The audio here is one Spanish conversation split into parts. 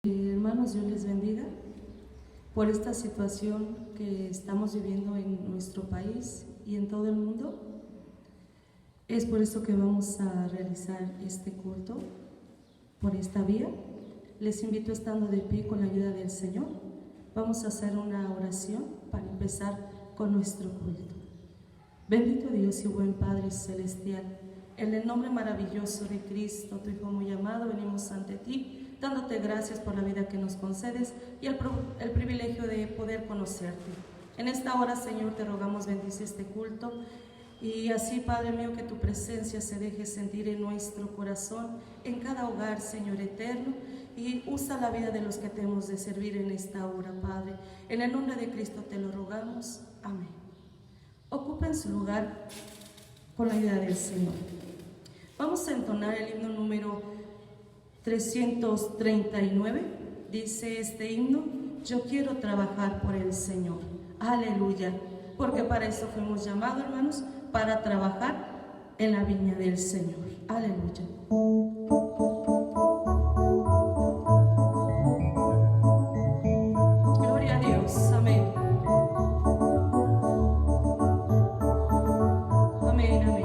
Hermanos, Dios les bendiga por esta situación que estamos viviendo en nuestro país y en todo el mundo. Es por eso que vamos a realizar este culto por esta vía. Les invito, estando de pie con la ayuda del Señor, vamos a hacer una oración para empezar con nuestro culto. Bendito Dios y buen Padre celestial, en el nombre maravilloso de Cristo, tu Hijo muy amado, venimos ante ti, dándote gracias por la vida que nos concedes y el privilegio de poder conocerte. En esta hora, Señor, te rogamos bendice este culto y así, Padre mío, que tu presencia se deje sentir en nuestro corazón, en cada hogar, Señor eterno, y usa la vida de los que te hemos de servir en esta hora, Padre. En el nombre de Cristo te lo rogamos. Amén. Ocupen su lugar con la ayuda del Señor. Vamos a entonar el himno número 339, dice este himno: yo quiero trabajar por el Señor. Aleluya, porque para eso fuimos llamados, hermanos, para trabajar en la viña del Señor. Aleluya. Gloria a Dios, amén. Amén, amén.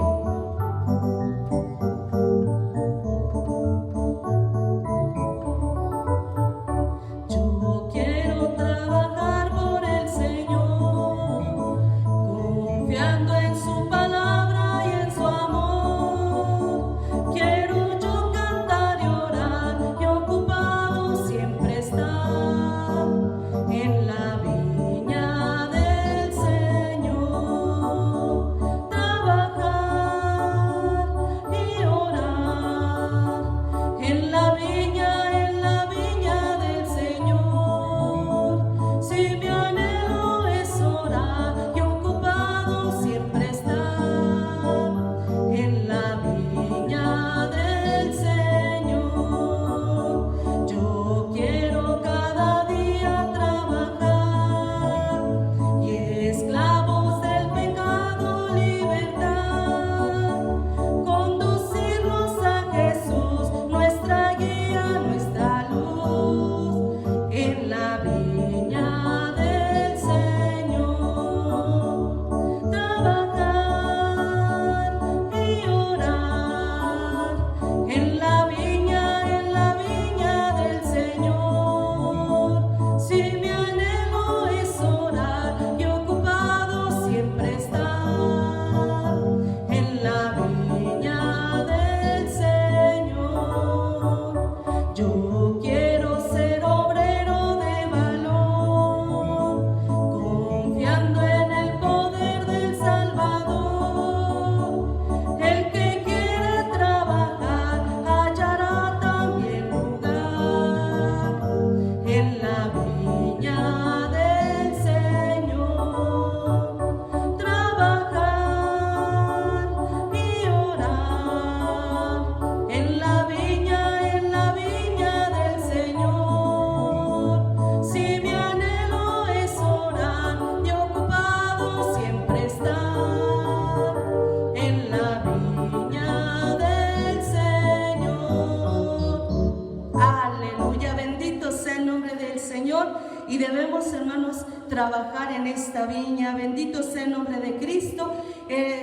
Y debemos, hermanos, trabajar en esta viña. Bendito sea el nombre de Cristo.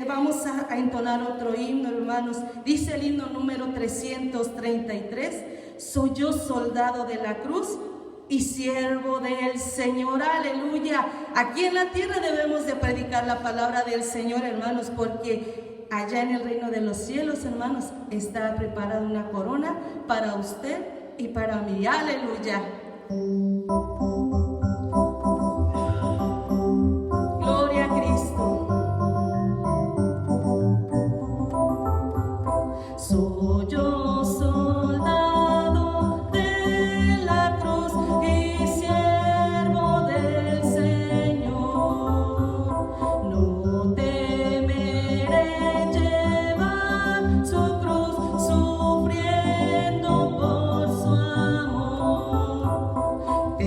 Vamos a entonar otro himno, hermanos. Dice el himno número 333: soy yo soldado de la cruz y siervo del Señor. Aleluya. Aquí en la tierra debemos de predicar la palabra del Señor, hermanos, porque allá en el reino de los cielos, hermanos, está preparada una corona para usted y para mí. Aleluya. Gloria a Cristo. Soy yo soldado de la cruz y siervo del Señor. No temeré llevar su cruz, sufriendo por su amor.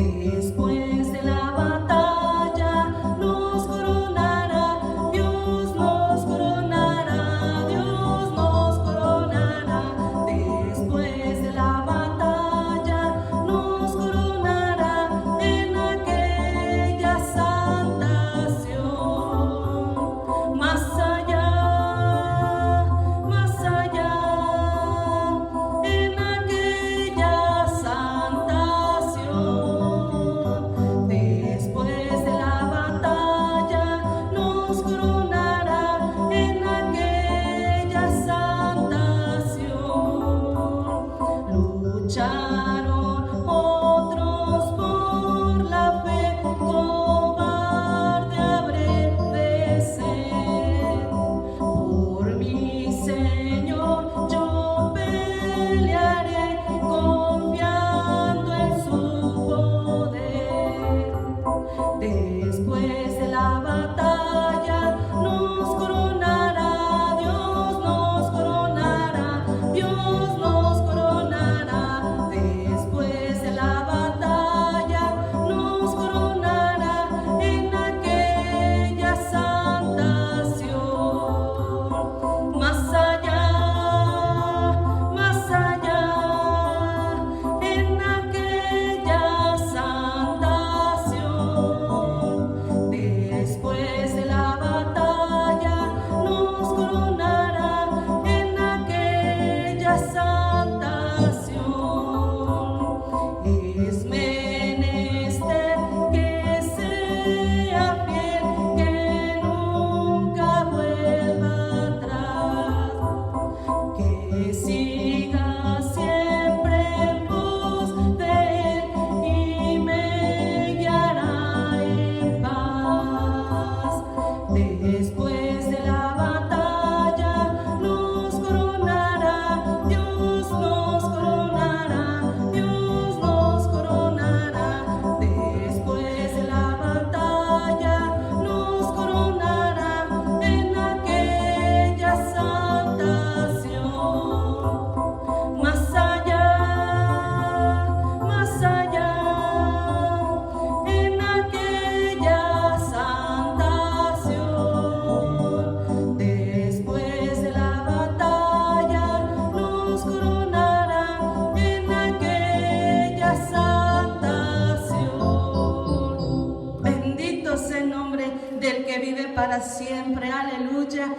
del que vive para siempre. Aleluya.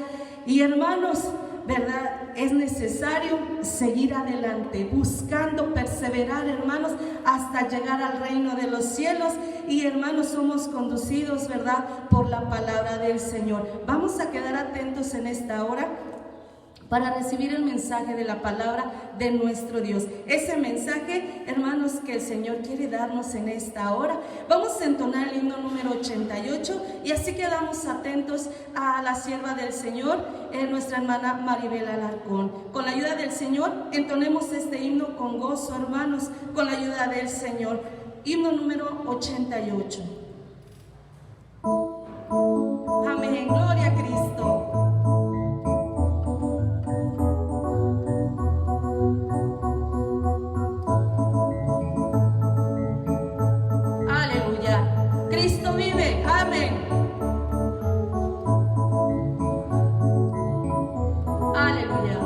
Y hermanos, ¿verdad? Es necesario seguir adelante, buscando, perseverar, hermanos, hasta llegar al reino de los cielos. Y hermanos, somos conducidos, ¿verdad?, por la palabra del Señor. Vamos a quedar atentos en esta hora para recibir el mensaje de la palabra de nuestro Dios. Ese mensaje, hermanos, que el Señor quiere darnos en esta hora. Vamos a entonar el himno número 88 y así quedamos atentos a la sierva del Señor, nuestra hermana Maribel Alarcón. Con la ayuda del Señor, entonemos este himno con gozo, hermanos, con la ayuda del Señor. Himno número 88. Amén, gloria a Cristo. Cristo vive, amén. Aleluya.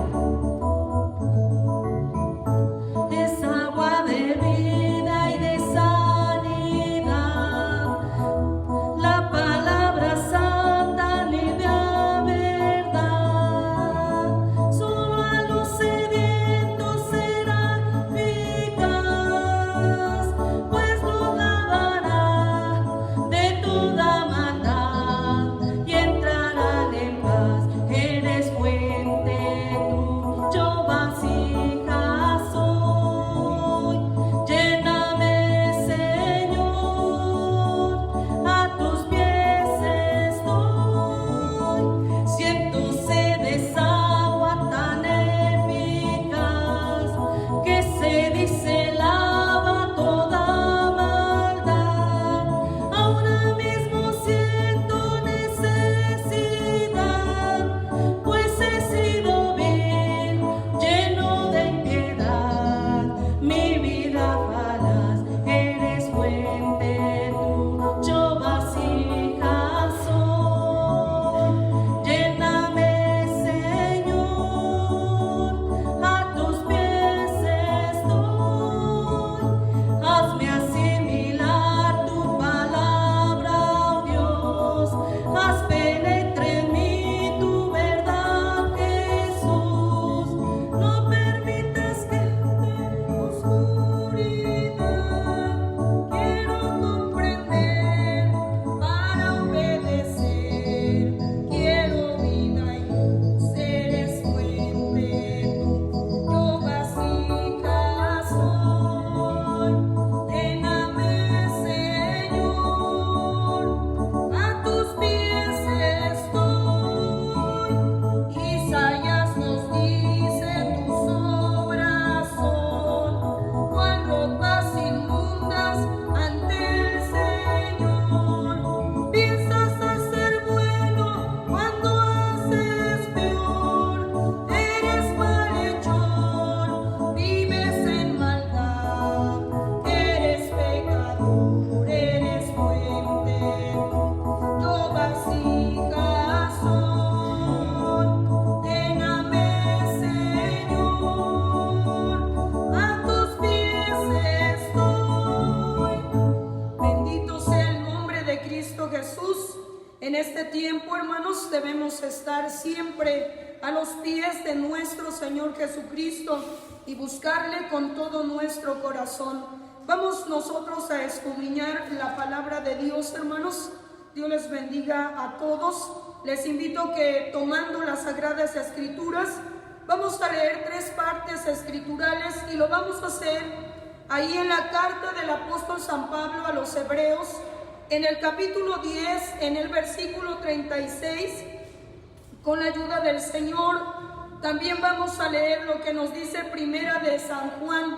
Es agua de vida y de sanidad, la palabra santa ni de verdad. Solo a los sedientos será eficaz, pues los lavará de toda maldad y entrarán en paz. Eres fuente, tú, yo vasija soy. Lléname, Señor, a tus pies estoy. Siento sed de esa agua tan eficaz que se dice lava toda maldad. Ahora mismo siento necesidad, pues he sido vil, lleno de impiedad. Mi vida falaz, eres fuente tú, yo vasija soy. Lléname, Señor, a tus pies estoy. Hazme asimilar tu palabra, oh Dios. Haz penetrar en mí tu verdad, Jesús. No permitas que entre oscuridad. Quiero comprender para obedecer. Quiero vida y luz, eres fuente tú, yo vasija soy. Lléname, Señor, a tus pies estoy. Isaías nos dice: tus obras son cual rocas inmundas ante el Señor. Piensas hacer bueno cuando haces peor. Eres malhechor, vives en maldad. Eres pecador, eres fuente tú, yo vasija soy. Lléname, Señor, a tus pies estoy. Bendito sea el nombre de Cristo Jesús. En este tiempo, hermanos, debemos estar siempre a los pies de nuestro Señor Jesucristo y buscarle con todo nuestro corazón. Vamos nosotros a escudriñar la palabra de Dios, hermanos. Dios les bendiga a todos. Les invito que, tomando las Sagradas Escrituras, vamos a leer 3 partes escriturales y lo vamos a hacer ahí en la carta del apóstol San Pablo a los Hebreos, en el capítulo 10, en el versículo 36, con la ayuda del Señor. También vamos a leer lo que nos dice Primera de San Juan,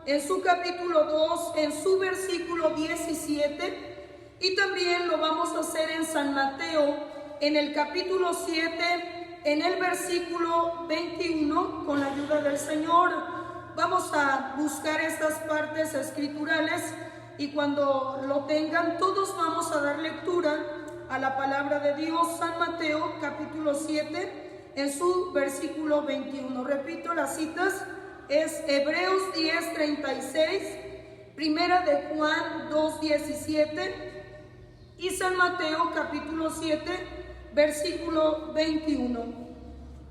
en su capítulo 2, en su versículo 17, y también lo vamos a hacer en San Mateo, en el capítulo 7, en el versículo 21, con la ayuda del Señor. Vamos a buscar estas partes escriturales y cuando lo tengan todos vamos a dar lectura a la palabra de Dios. San Mateo capítulo 7 en su versículo 21. Repito las citas, es Hebreos 10:36, Primera de Juan 2:17, y San Mateo capítulo 7, versículo 21.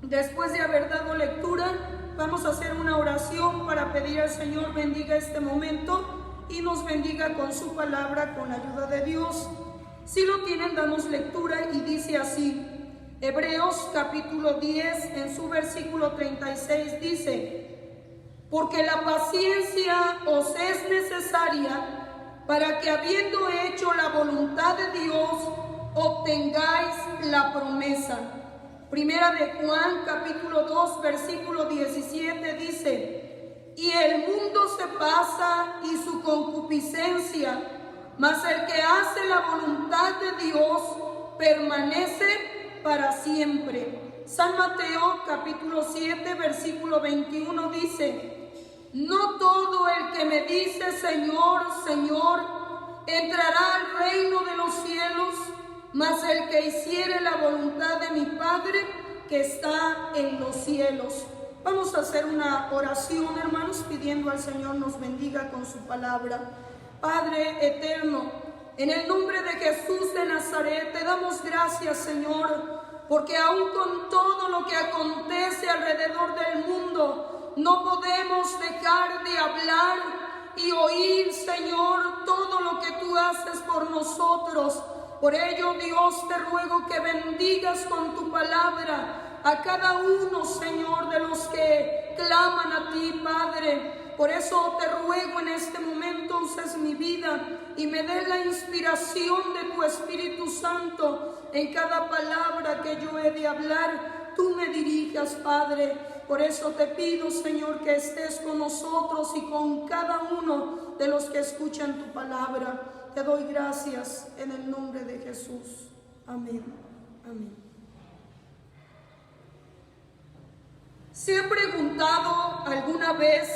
Después de haber dado lectura, vamos a hacer una oración para pedir al Señor bendiga este momento y nos bendiga con su palabra, con la ayuda de Dios. Si lo tienen, damos lectura y dice así. Hebreos capítulo 10, en su versículo 36 dice: porque la paciencia os es necesaria para que, habiendo hecho la voluntad de Dios, obtengáis la promesa. Primera de Juan capítulo 2, versículo 17 dice: y el mundo se pasa y su concupiscencia, mas el que hace la voluntad de Dios permanece para siempre. San Mateo capítulo 7, versículo 21 dice: no todo el que me dice Señor, Señor, entrará al reino de los cielos, mas el que hiciere la voluntad de mi Padre que está en los cielos. Vamos a hacer una oración, hermanos, pidiendo al Señor nos bendiga con su palabra. Padre eterno, en el nombre de Jesús de Nazaret, te damos gracias, Señor, porque aún con todo lo que acontece alrededor del mundo, no podemos dejar de hablar y oír, Señor, todo lo que tú haces por nosotros. Por ello, Dios, te ruego que bendigas con tu palabra a cada uno, Señor, de los que claman a ti, Padre. Por eso te ruego en este momento uses mi vida y me des la inspiración de tu Espíritu Santo en cada palabra que yo he de hablar. Tú me dirijas, Padre. Por eso te pido, Señor, que estés con nosotros y con cada uno de los que escuchan tu palabra. Te doy gracias en el nombre de Jesús. Amén. Amén. ¿Se ha preguntado alguna vez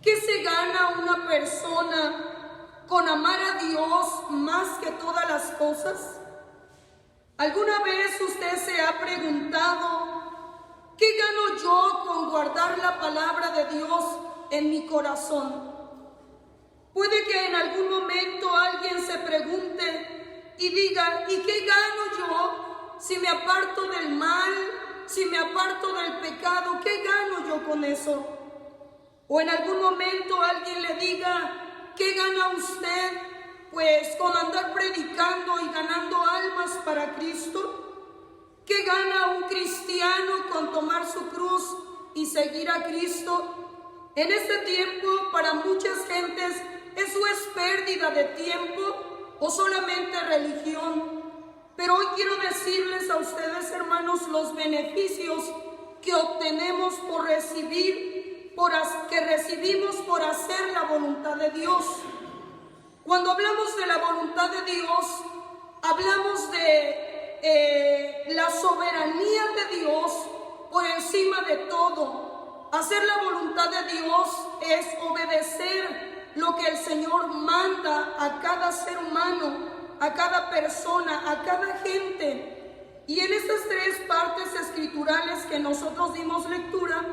qué se gana una persona con amar a Dios más que todas las cosas? ¿Alguna vez usted se ha preguntado qué gano yo con guardar la palabra de Dios en mi corazón? Puede que en algún momento alguien se pregunte y diga: ¿y qué gano yo si me aparto del mal, si me aparto del pecado? ¿Qué gano yo con eso? O en algún momento alguien le diga: ¿qué gana usted pues con andar predicando y ganando almas para Cristo? ¿Qué gana un cristiano con tomar su cruz y seguir a Cristo? En este tiempo, para muchas gentes, eso es pérdida de tiempo o solamente religión. Pero hoy quiero decirles a ustedes, hermanos, los beneficios que obtenemos por que recibimos por hacer la voluntad de Dios. Cuando hablamos de la voluntad de Dios, hablamos de la soberanía de Dios por encima de todo. Hacer la voluntad de Dios es obedecer lo que el Señor manda a cada ser humano, a cada persona, a cada gente. Y en estas tres partes escriturales que nosotros dimos lectura,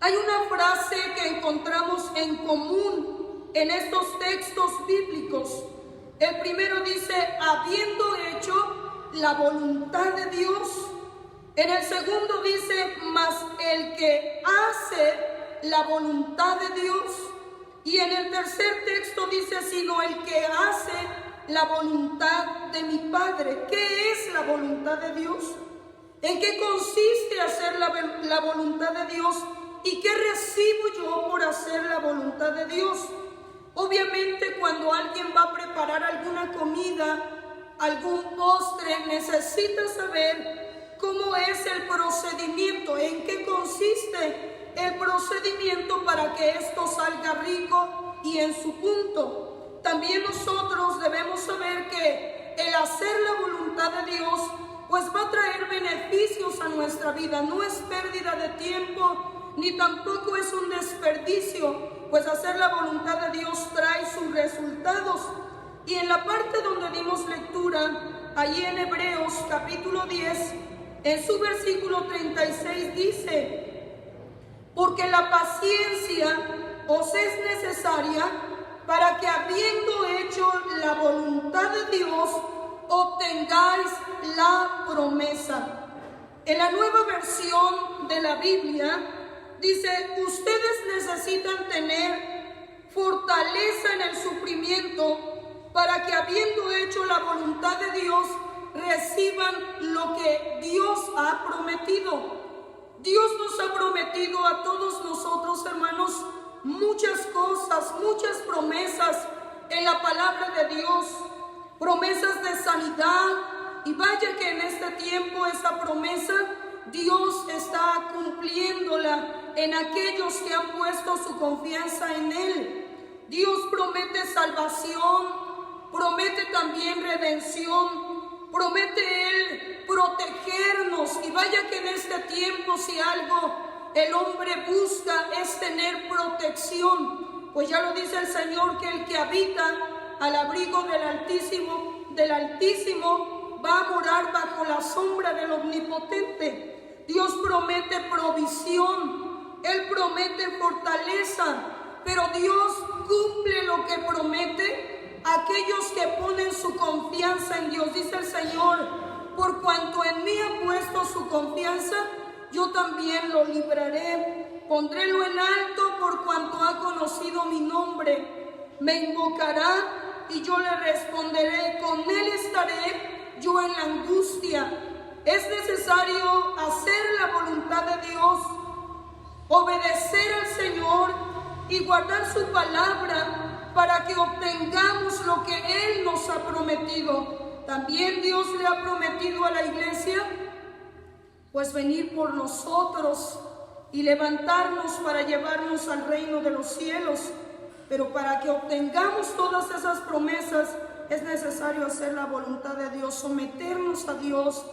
hay una frase que encontramos en común en estos textos bíblicos. El primero dice: habiendo hecho la voluntad de Dios. En el segundo dice: mas el que hace la voluntad de Dios. Y en el tercer texto dice: sino el que hace la voluntad de mi Padre. ¿Qué es la voluntad de Dios? ¿En qué consiste hacer la voluntad de Dios? ¿Y qué recibo yo por hacer la voluntad de Dios? Obviamente, cuando alguien va a preparar alguna comida, algún postre, necesita saber cómo es el procedimiento, en qué consiste el procedimiento para que esto salga rico y en su punto. También nosotros debemos saber que el hacer la voluntad de Dios pues va a traer beneficios a nuestra vida. No es pérdida de tiempo, ni tampoco es un desperdicio, pues hacer la voluntad de Dios trae sus resultados. Y en la parte donde dimos lectura, allí en Hebreos capítulo 10, en su versículo 36 dice: porque la paciencia os es necesaria para que, habiendo hecho la voluntad de Dios obtengáis la promesa. En la nueva versión de la Biblia dice: ustedes necesitan tener fortaleza en el sufrimiento para que, habiendo hecho la voluntad de Dios, reciban lo que Dios ha prometido. Dios nos ha prometido a todos nosotros, hermanos, muchas cosas, muchas promesas en la palabra de Dios, promesas de sanidad, y vaya que en este tiempo esa promesa Dios está cumpliéndola en aquellos que han puesto su confianza en Él. Dios promete salvación, promete también redención, promete Él protegernos, y vaya que en este tiempo si algo el hombre busca es tener protección, pues ya lo dice el Señor, que el que habita al abrigo del Altísimo va a morar bajo la sombra del Omnipotente. Dios promete provisión, Él promete fortaleza, pero Dios cumple lo que promete a aquellos que ponen su confianza en Dios. Dice el Señor: por cuanto en mí ha puesto su confianza, yo también lo libraré. Pondrélo en alto por cuanto ha conocido mi nombre. Me invocará y yo le responderé. Con él estaré yo en la angustia. Es necesario hacer la voluntad de Dios, obedecer al Señor y guardar su palabra para que obtengamos lo que Él nos ha prometido. También Dios le ha prometido a la iglesia, pues venir por nosotros y levantarnos para llevarnos al reino de los cielos. Pero para que obtengamos todas esas promesas es necesario hacer la voluntad de Dios, someternos a Dios,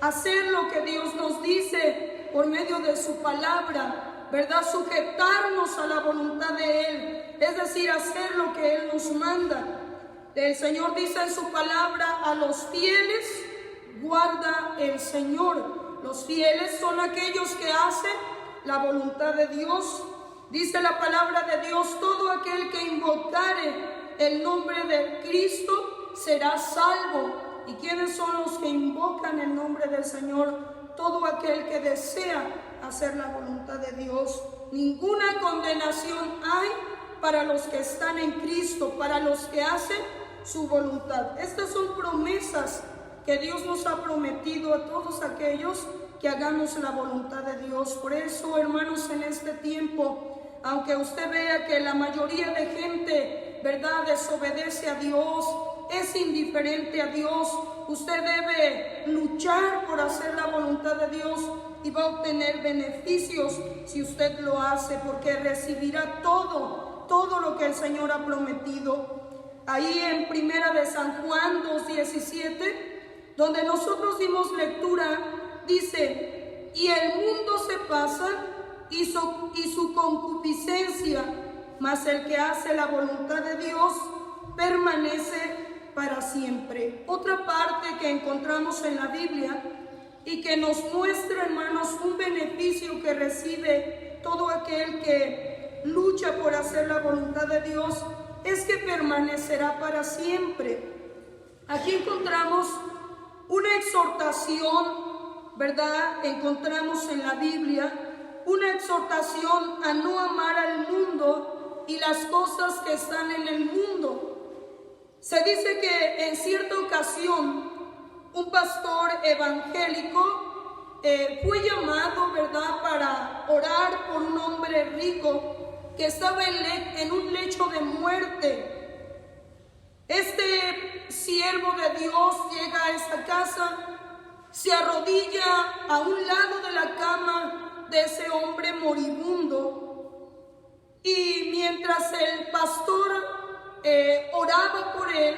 hacer lo que Dios nos dice por medio de su palabra, ¿verdad? Sujetarnos a la voluntad de Él, es decir, hacer lo que Él nos manda. El Señor dice en su palabra: a los fieles guarda el Señor. Los fieles son aquellos que hacen la voluntad de Dios. Dice la palabra de Dios: todo aquel que invocare el nombre de Cristo será salvo. ¿Y quiénes son los que invocan el nombre del Señor? Todo aquel que desea hacer la voluntad de Dios. Ninguna condenación hay para los que están en Cristo, para los que hacen su voluntad. Estas son promesas que Dios nos ha prometido a todos aquellos que hagamos la voluntad de Dios. Por eso, hermanos, en este tiempo, aunque usted vea que la mayoría de gente, ¿verdad?, desobedece a Dios, es indiferente a Dios, usted debe luchar por hacer la voluntad de Dios y va a obtener beneficios si usted lo hace, porque recibirá todo lo que el Señor ha prometido. Ahí en Primera de San Juan 2:17, donde nosotros dimos lectura, dice: y el mundo se pasa y su concupiscencia, mas el que hace la voluntad de Dios permanece para siempre. Otra parte que encontramos en la Biblia y que nos muestra, hermanos, un beneficio que recibe todo aquel que lucha por hacer la voluntad de Dios, es que permanecerá para siempre. Aquí encontramos una exhortación, ¿verdad? Encontramos en la Biblia una exhortación a no amar al mundo y las cosas que están en el mundo. Se dice que en cierta ocasión un pastor evangélico fue llamado, ¿verdad?, para orar por un hombre rico que estaba en un lecho de muerte. Este siervo de Dios llega a esa casa, se arrodilla a un lado de la cama de ese hombre moribundo, y mientras el pastor oraba por él,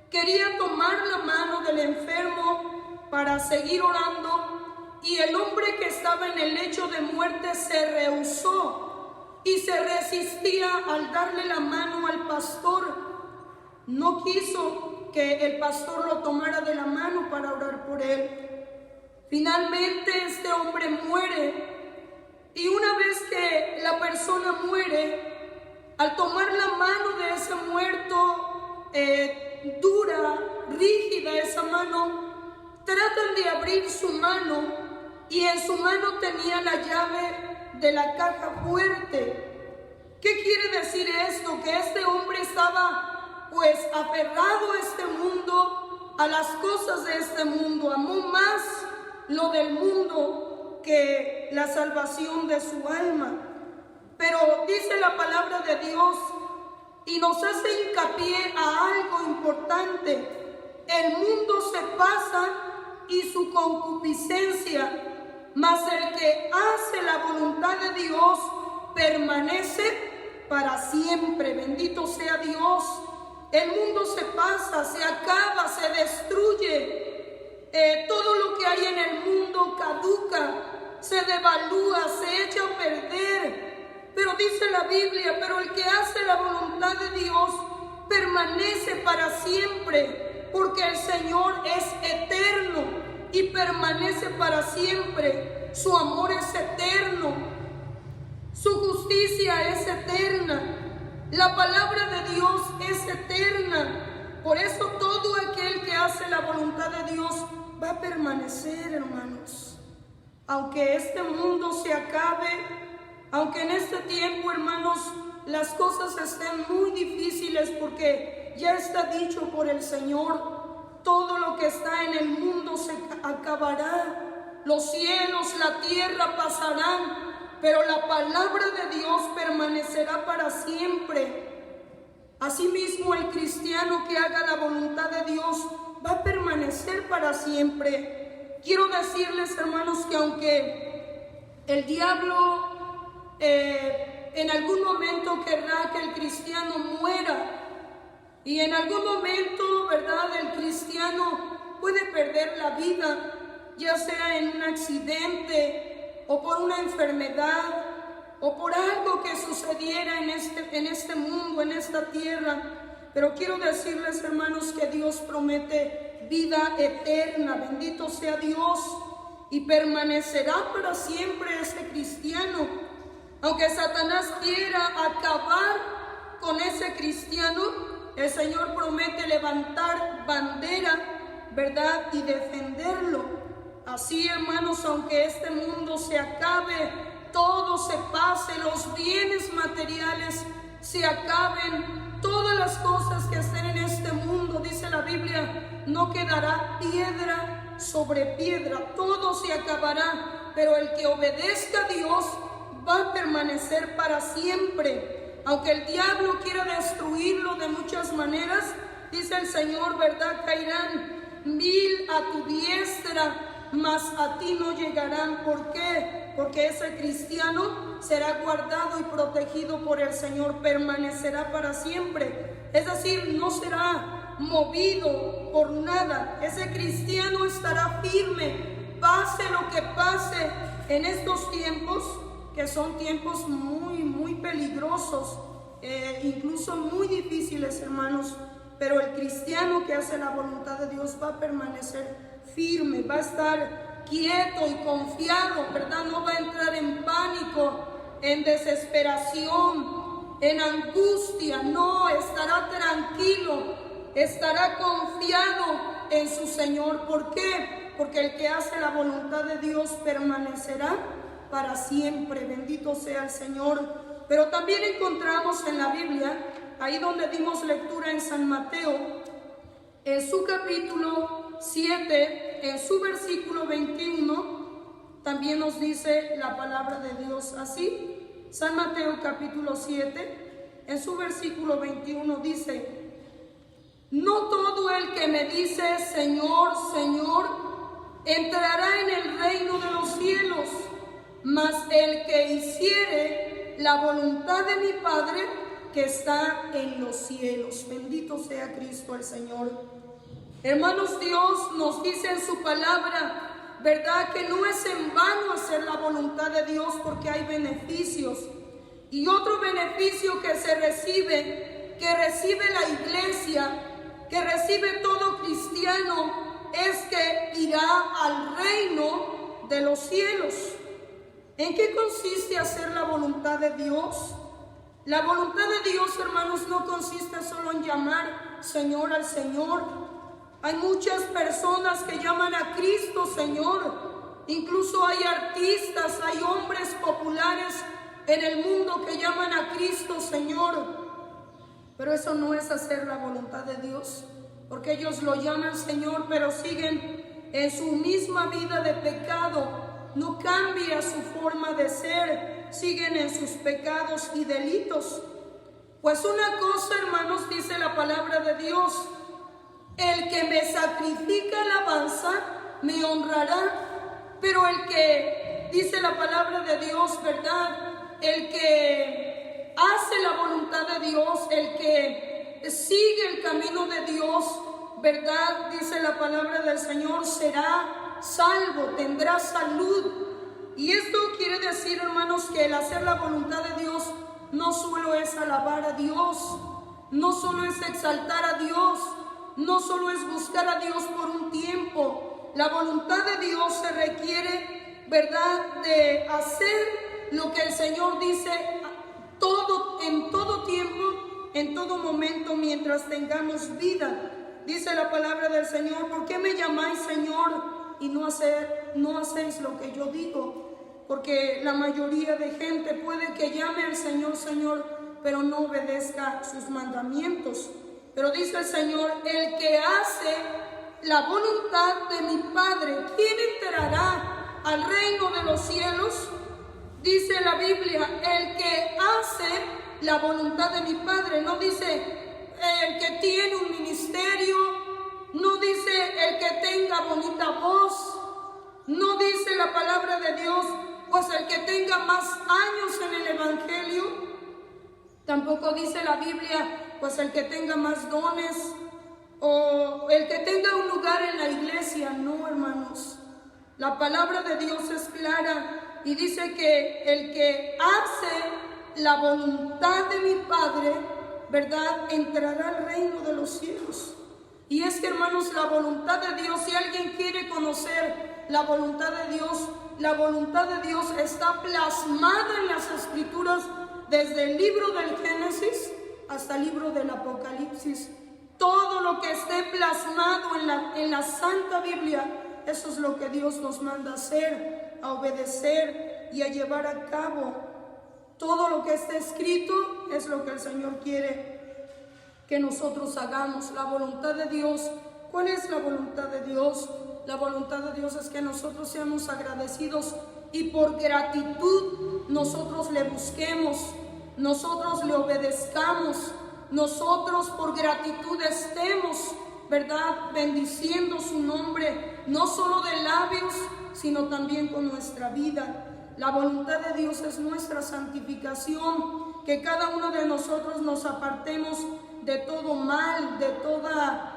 quería tomar la mano del enfermo para seguir orando, y el hombre que estaba en el lecho de muerte se rehusó y se resistía al darle la mano al pastor. No quiso que el pastor lo tomara de la mano para orar por él. Finalmente este hombre muere, y una vez que la persona muere, al tomar la mano de ese muerto, dura rígida esa mano. Tratan de abrir su mano y en su mano tenía la llave de la caja fuerte. ¿Qué quiere decir esto? Que este hombre estaba pues aferrado a este mundo, a las cosas de este mundo, amó más lo del mundo que la salvación de su alma. Pero dice la palabra de Dios y nos hace hincapié a algo importante. El mundo se pasa y su concupiscencia, mas el que hace la voluntad de Dios permanece para siempre. Bendito sea Dios. El mundo se pasa, se acaba, se destruye. Todo lo que hay en el mundo caduca, se devalúa, se echa a perder. Pero dice la Biblia, pero el que hace la voluntad de Dios permanece para siempre, porque el Señor es eterno y permanece para siempre. Su amor es eterno, su justicia es eterna. La palabra de Dios es eterna. Por eso todo aquel que hace la voluntad de Dios va a permanecer, hermanos. Aunque este mundo se acabe, aunque en este tiempo, hermanos, las cosas estén muy difíciles, porque ya está dicho por el Señor, todo lo que está en el mundo se acabará. Los cielos, la tierra pasarán, pero la palabra de Dios permanecerá para siempre. Asimismo, el cristiano que haga la voluntad de Dios va a permanecer para siempre. Quiero decirles, hermanos, que aunque el diablo en algún momento querrá que el cristiano muera, y en algún momento, ¿verdad?, el cristiano puede perder la vida, ya sea en un accidente o por una enfermedad o por algo que sucediera en este mundo, en esta tierra. Pero quiero decirles, hermanos, que Dios promete vida eterna. Bendito sea Dios, y permanecerá para siempre ese cristiano. Aunque Satanás quiera acabar con ese cristiano, el Señor promete levantar bandera, ¿verdad?, y defenderlo. Así, hermanos, aunque este mundo se acabe, todo se pase, los bienes materiales se acaben, todas las cosas que estén en este mundo, dice la Biblia, no quedará piedra sobre piedra, todo se acabará, pero el que obedezca a Dios va a permanecer para siempre. Aunque el diablo quiera destruirlo de muchas maneras, dice el Señor, ¿verdad?, caerán 1000 a tu diestra, mas a ti no llegarán. ¿Por qué? Porque ese cristiano será guardado y protegido por el Señor, permanecerá para siempre. Es decir, no será movido por nada. Ese cristiano estará firme, pase lo que pase en estos tiempos, que son tiempos muy peligrosos, incluso muy difíciles, hermanos. Pero el cristiano que hace la voluntad de Dios va a permanecer firme, va a estar quieto y confiado, ¿verdad? No va a entrar en pánico, en desesperación, en angustia. No, estará tranquilo, estará confiado en su Señor. ¿Por qué? Porque el que hace la voluntad de Dios permanecerá para siempre. Bendito sea el Señor. Pero también encontramos en la Biblia, ahí donde dimos lectura en San Mateo, en su capítulo 7, en su versículo 21, también nos dice la palabra de Dios así. San Mateo capítulo 7, en su versículo 21 dice: no todo el que me dice Señor, Señor, entrará en el reino de los cielos, mas el que hiciere la voluntad de mi Padre que está en los cielos. Bendito sea Cristo el Señor. Hermanos, Dios nos dice en su palabra, ¿verdad?, que no es en vano hacer la voluntad de Dios, porque hay beneficios. Y otro beneficio que se recibe, que recibe la iglesia, que recibe todo cristiano, es que irá al reino de los cielos. ¿En qué consiste hacer la voluntad de Dios? La voluntad de Dios, hermanos, no consiste solo en llamar Señor al Señor. Hay muchas personas que llaman a Cristo Señor. Incluso hay artistas, hay hombres populares en el mundo que llaman a Cristo Señor. Pero eso no es hacer la voluntad de Dios, porque ellos lo llaman Señor, pero siguen en su misma vida de pecado. No cambia su forma de ser, siguen en sus pecados y delitos. Pues una cosa, hermanos, dice la palabra de Dios: el que me sacrifica alabanza me honrará, pero el que, dice la palabra de Dios, ¿verdad? El que hace la voluntad de Dios, el que sigue el camino de Dios, ¿verdad? Dice la palabra del Señor, será salvo, tendrá salud. Y esto quiere decir, hermanos, que el hacer la voluntad de Dios no solo es alabar a Dios, no solo es exaltar a Dios, no solo es buscar a Dios por un tiempo. La voluntad de Dios se requiere, ¿verdad?, de hacer lo que el Señor dice en todo tiempo, en todo momento, mientras tengamos vida. Dice la palabra del Señor: ¿por qué me llamáis Señor y no hacéis lo que yo digo? Porque la mayoría de gente puede que llame al Señor Señor, pero no obedezca sus mandamientos. Pero dice el Señor: el que hace la voluntad de mi Padre, ¿quién entrará al reino de los cielos? Dice la Biblia: el que hace la voluntad de mi Padre. No dice el que tiene un ministerio, no dice el que tenga bonita voz, no dice la palabra de Dios, pues el que tenga más años en el Evangelio. Tampoco dice la Biblia, pues el que tenga más dones o el que tenga un lugar en la iglesia. No, hermanos. La palabra de Dios es clara y dice que el que hace la voluntad de mi Padre, ¿verdad?, entrará al reino de los cielos. Y es que, hermanos, la voluntad de Dios, si alguien quiere conocer la voluntad de Dios está plasmada en las Escrituras, desde el libro del Génesis hasta el libro del Apocalipsis. Todo lo que esté plasmado en la Santa Biblia, eso es lo que Dios nos manda a hacer, a obedecer y a llevar a cabo. Todo lo que esté escrito es lo que el Señor quiere que nosotros hagamos. La voluntad de Dios. ¿Cuál es la voluntad de Dios? La voluntad de Dios es que nosotros seamos agradecidos y por gratitud nosotros le busquemos, nosotros le obedezcamos, nosotros por gratitud estemos, ¿verdad?, bendiciendo su nombre, no solo de labios, sino también con nuestra vida. La voluntad de Dios es nuestra santificación, que cada uno de nosotros nos apartemos de todo mal, de toda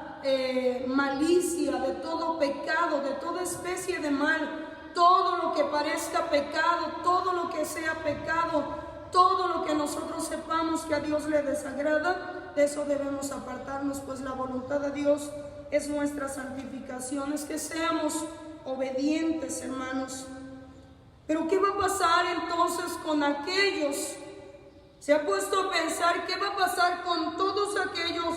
malicia, de todo pecado, de toda especie de mal, todo lo que parezca pecado, todo lo que sea pecado, todo lo que nosotros sepamos que a Dios le desagrada, de eso debemos apartarnos, pues la voluntad de Dios es nuestra santificación, es que seamos obedientes, hermanos. Pero ¿qué va a pasar entonces con aquellos? ¿Se ha puesto a pensar qué va a pasar con todos aquellos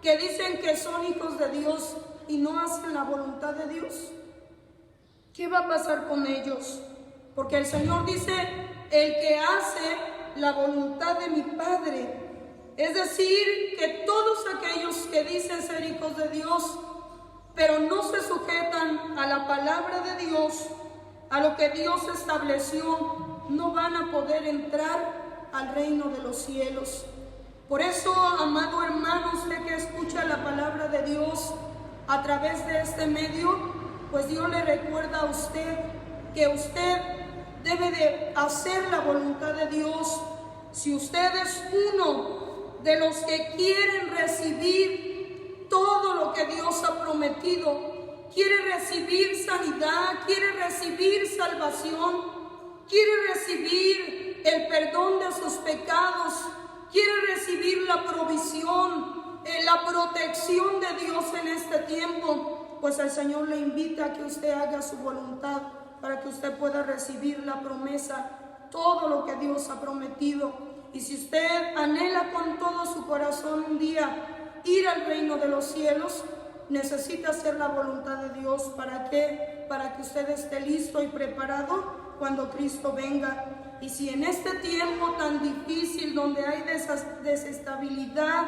que dicen que son hijos de Dios y no hacen la voluntad de Dios? ¿Qué va a pasar con ellos? Porque el Señor dice: el que hace la voluntad de mi Padre. Es decir, que todos aquellos que dicen ser hijos de Dios, pero no se sujetan a la palabra de Dios, a lo que Dios estableció, no van a poder entrar al reino de los cielos. Por eso, amado hermano, usted que escucha la palabra de Dios a través de este medio, pues Dios le recuerda a usted que usted debe de hacer la voluntad de Dios. Si usted es uno de los que quieren recibir todo lo que Dios ha prometido, quiere recibir sanidad, quiere recibir salvación, quiere recibir el perdón de sus pecados, quiere recibir la provisión, la protección de Dios en este tiempo, pues el Señor le invita a que usted haga su voluntad para que usted pueda recibir la promesa, todo lo que Dios ha prometido. Y si usted anhela con todo su corazón un día ir al reino de los cielos, necesita hacer la voluntad de Dios. ¿Para qué? Para que usted esté listo y preparado cuando Cristo venga. Y si en este tiempo tan difícil, donde hay desestabilidad,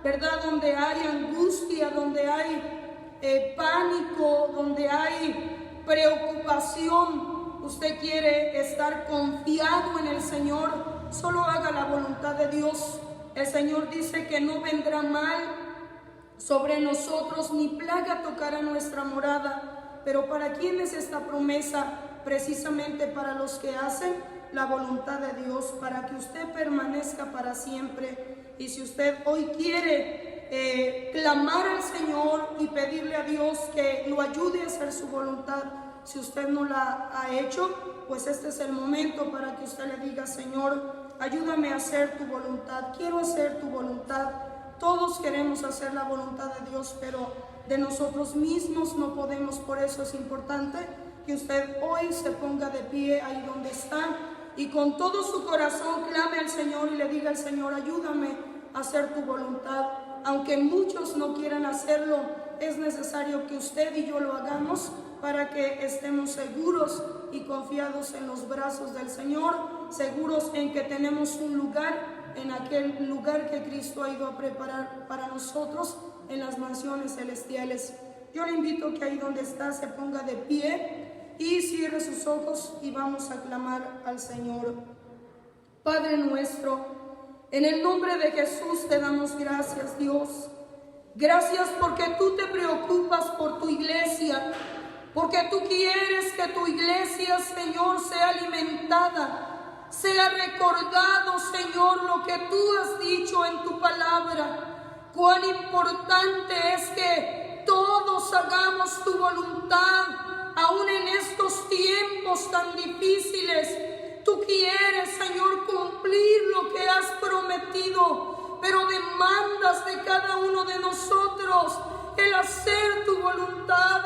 ¿verdad? Donde hay angustia, donde hay pánico, donde hay preocupación, usted quiere estar confiado en el Señor, solo haga la voluntad de Dios. El Señor dice que no vendrá mal sobre nosotros, ni plaga tocará nuestra morada. Pero ¿para quién es esta promesa? Precisamente para los que hacen la voluntad de Dios, para que usted permanezca para siempre. Y si usted hoy quiere clamar al Señor y pedirle a Dios que lo ayude a hacer su voluntad, si usted no la ha hecho, pues este es el momento para que usted le diga: Señor, ayúdame a hacer tu voluntad, quiero hacer tu voluntad. Todos queremos hacer la voluntad de Dios, pero de nosotros mismos no podemos. Por eso es importante que usted hoy se ponga de pie ahí donde está y con todo su corazón clame al Señor y le diga al Señor: ayúdame a hacer tu voluntad. Aunque muchos no quieran hacerlo, es necesario que usted y yo lo hagamos para que estemos seguros y confiados en los brazos del Señor, seguros en que tenemos un lugar, en aquel lugar que Cristo ha ido a preparar para nosotros en las mansiones celestiales. Yo le invito a que ahí donde está se ponga de pie y cierre sus ojos y vamos a clamar al Señor. Padre nuestro, en el nombre de Jesús te damos gracias, Dios. Gracias porque tú te preocupas por tu iglesia, porque tú quieres que tu iglesia, Señor, sea alimentada, sea recordado, Señor, lo que tú has dicho en tu palabra. Cuán importante es que todos hagamos tu voluntad, aún en estos tiempos tan difíciles. Tú quieres, Señor, cumplir lo que has prometido, pero demandas de cada uno de nosotros el hacer tu voluntad.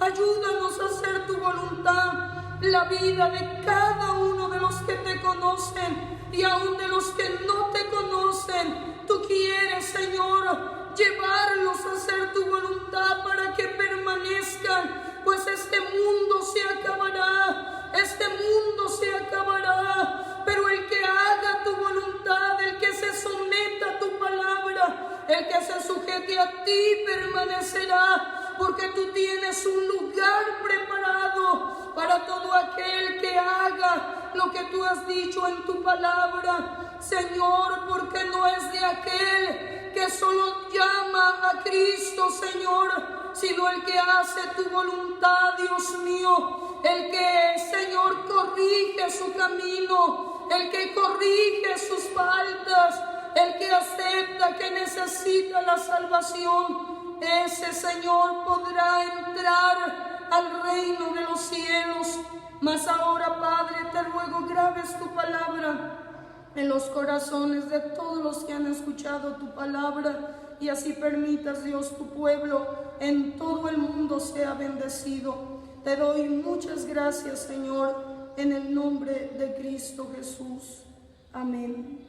Ayúdanos a hacer tu voluntad. La vida de cada uno de los que te conocen y aún de los que no te conocen, tú quieres, Señor, llevarlos a hacer tu voluntad para que permanezcan, pues este mundo se acabará. Este mundo se acabará, pero el que haga tu voluntad, el que se someta a tu palabra, el que se sujete a ti permanecerá, porque tú tienes un lugar preparado para todo aquel que haga lo que tú has dicho en tu palabra, Señor, porque no es de aquel que solo llama a Cristo, Señor, sino el que hace tu voluntad, Dios mío. El que, Señor, corrige su camino, el que corrige sus faltas, el que acepta que necesita la salvación, ese, Señor, podrá entrar al reino de los cielos. Mas ahora, Padre, te ruego grabes tu palabra en los corazones de todos los que han escuchado tu palabra y así permitas, Dios, tu pueblo en todo el mundo sea bendecido. Te doy muchas gracias, Señor, en el nombre de Cristo Jesús. Amén.